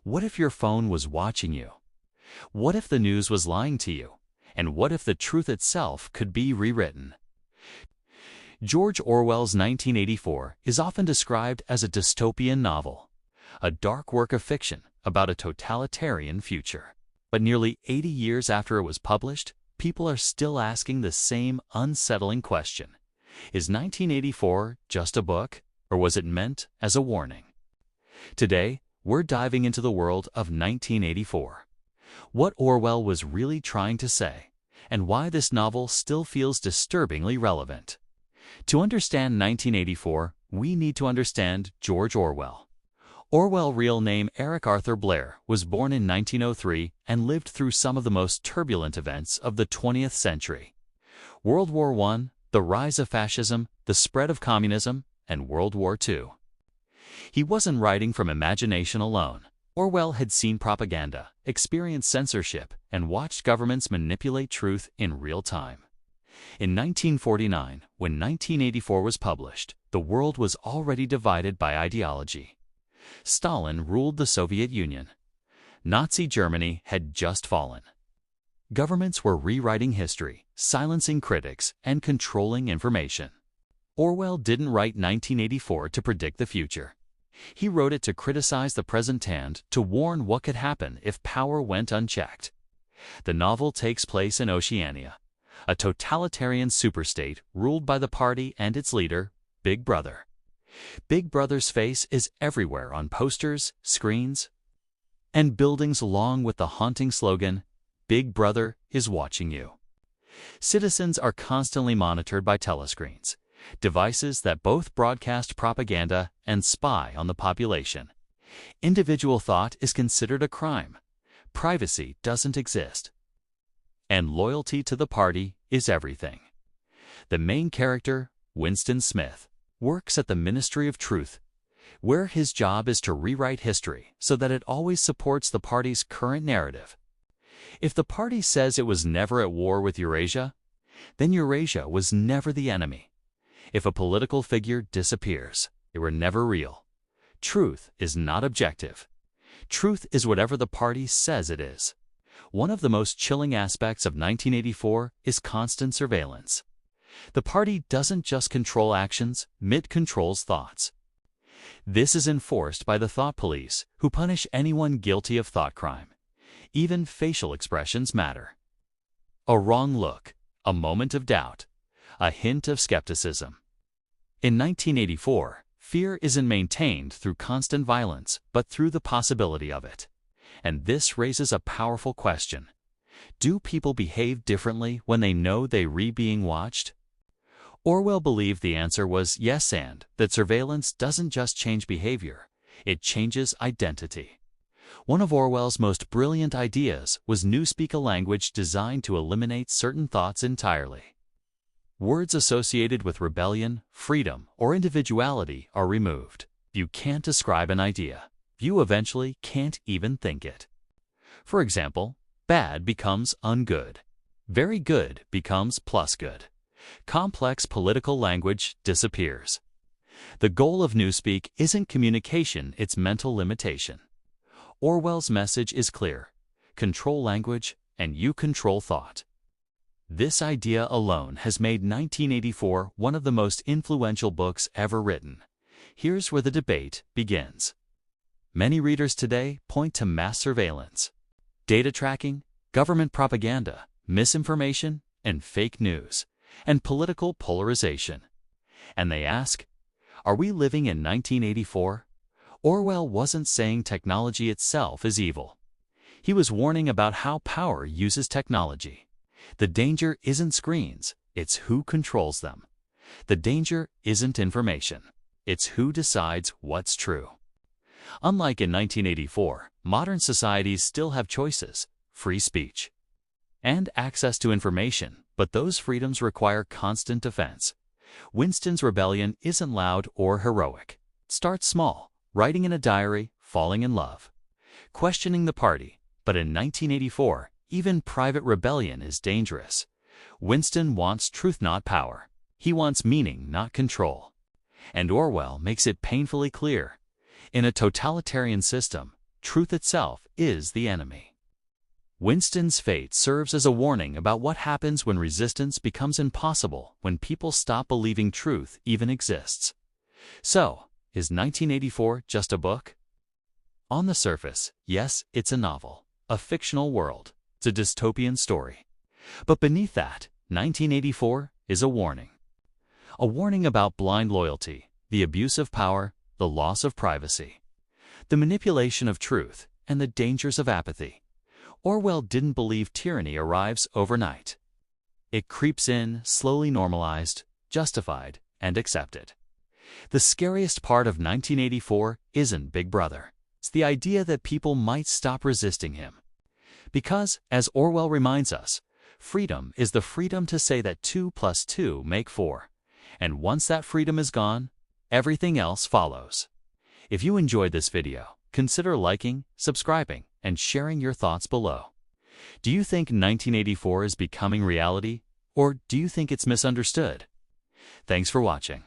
What if your phone was watching you? What if the news was lying to you? And what if the truth itself could be rewritten? George Orwell's 1984 is often described as a dystopian novel, a dark work of fiction about a totalitarian future. But nearly 80 years after it was published, people are still asking the same unsettling question. Is 1984 just a book, or was it meant as a warning? Today, we're diving into the world of 1984. What Orwell was really trying to say, and why this novel still feels disturbingly relevant. To understand 1984, we need to understand George Orwell. Orwell's real name Eric Arthur Blair was born in 1903 and lived through some of the most turbulent events of the 20th century. World War I, the rise of fascism, the spread of communism, and World War II. He wasn't writing from imagination alone. Orwell had seen propaganda, experienced censorship, and watched governments manipulate truth in real time. In 1949, when 1984 was published, the world was already divided by ideology. Stalin ruled the Soviet Union. Nazi Germany had just fallen. Governments were rewriting history, silencing critics, and controlling information. Orwell didn't write 1984 to predict the future. He wrote it to criticize the present and to warn what could happen if power went unchecked. The novel takes place in Oceania, a totalitarian superstate ruled by the party and its leader, Big Brother. Big Brother's face is everywhere on posters, screens, and buildings, along with the haunting slogan, "Big Brother is watching you." Citizens are constantly monitored by telescreens, devices that both broadcast propaganda and spy on the population. Individual thought is considered a crime. Privacy doesn't exist. And loyalty to the party is everything. The main character, Winston Smith, works at the Ministry of Truth, where his job is to rewrite history so that it always supports the party's current narrative. If the party says it was never at war with Eurasia, then Eurasia was never the enemy. If a political figure disappears, they were never real. Truth is not objective. Truth is whatever the party says it is. One of the most chilling aspects of 1984 is constant surveillance. The party doesn't just control actions, it controls thoughts. This is enforced by the thought police, who punish anyone guilty of thought crime. Even facial expressions matter. A wrong look, a moment of doubt, a hint of skepticism. In 1984, fear isn't maintained through constant violence, but through the possibility of it. And this raises a powerful question. Do people behave differently when they know they're being watched? Orwell believed the answer was yes, and that surveillance doesn't just change behavior, it changes identity. One of Orwell's most brilliant ideas was newspeak, a language designed to eliminate certain thoughts entirely. Words associated with rebellion, freedom, or individuality are removed. You can't describe an idea. You eventually can't even think it. For example, bad becomes ungood. Very good becomes plus good. Complex political language disappears. The goal of newspeak isn't communication, it's mental limitation. Orwell's message is clear. Control language, and you control thought. This idea alone has made 1984 one of the most influential books ever written. Here's where the debate begins. Many readers today point to mass surveillance, data tracking, government propaganda, misinformation, and fake news, and political polarization. And they ask, are we living in 1984? Orwell wasn't saying technology itself is evil. He was warning about how power uses technology. The danger isn't screens, it's who controls them. The danger isn't information, it's who decides what's true. Unlike in 1984, modern societies still have choices, free speech, and access to information, but those freedoms require constant defense. Winston's rebellion isn't loud or heroic. It starts small, writing in a diary, falling in love, questioning the party. But in 1984, even private rebellion is dangerous. Winston wants truth, not power. He wants meaning, not control. And Orwell makes it painfully clear. In a totalitarian system, truth itself is the enemy. Winston's fate serves as a warning about what happens when resistance becomes impossible, when people stop believing truth even exists. So, is 1984 just a book? On the surface, yes, it's a novel, a fictional world, it's a dystopian story. But beneath that, 1984 is a warning. A warning about blind loyalty, the abuse of power, the loss of privacy, the manipulation of truth, and the dangers of apathy. Orwell didn't believe tyranny arrives overnight. It creeps in, slowly normalized, justified, and accepted. The scariest part of 1984 isn't Big Brother. It's the idea that people might stop resisting him. Because, as Orwell reminds us, freedom is the freedom to say that 2 + 2 make 4. And once that freedom is gone, everything else follows. If you enjoyed this video, consider liking, subscribing, and sharing your thoughts below. Do you think 1984 is becoming reality, or do you think it's misunderstood? Thanks for watching.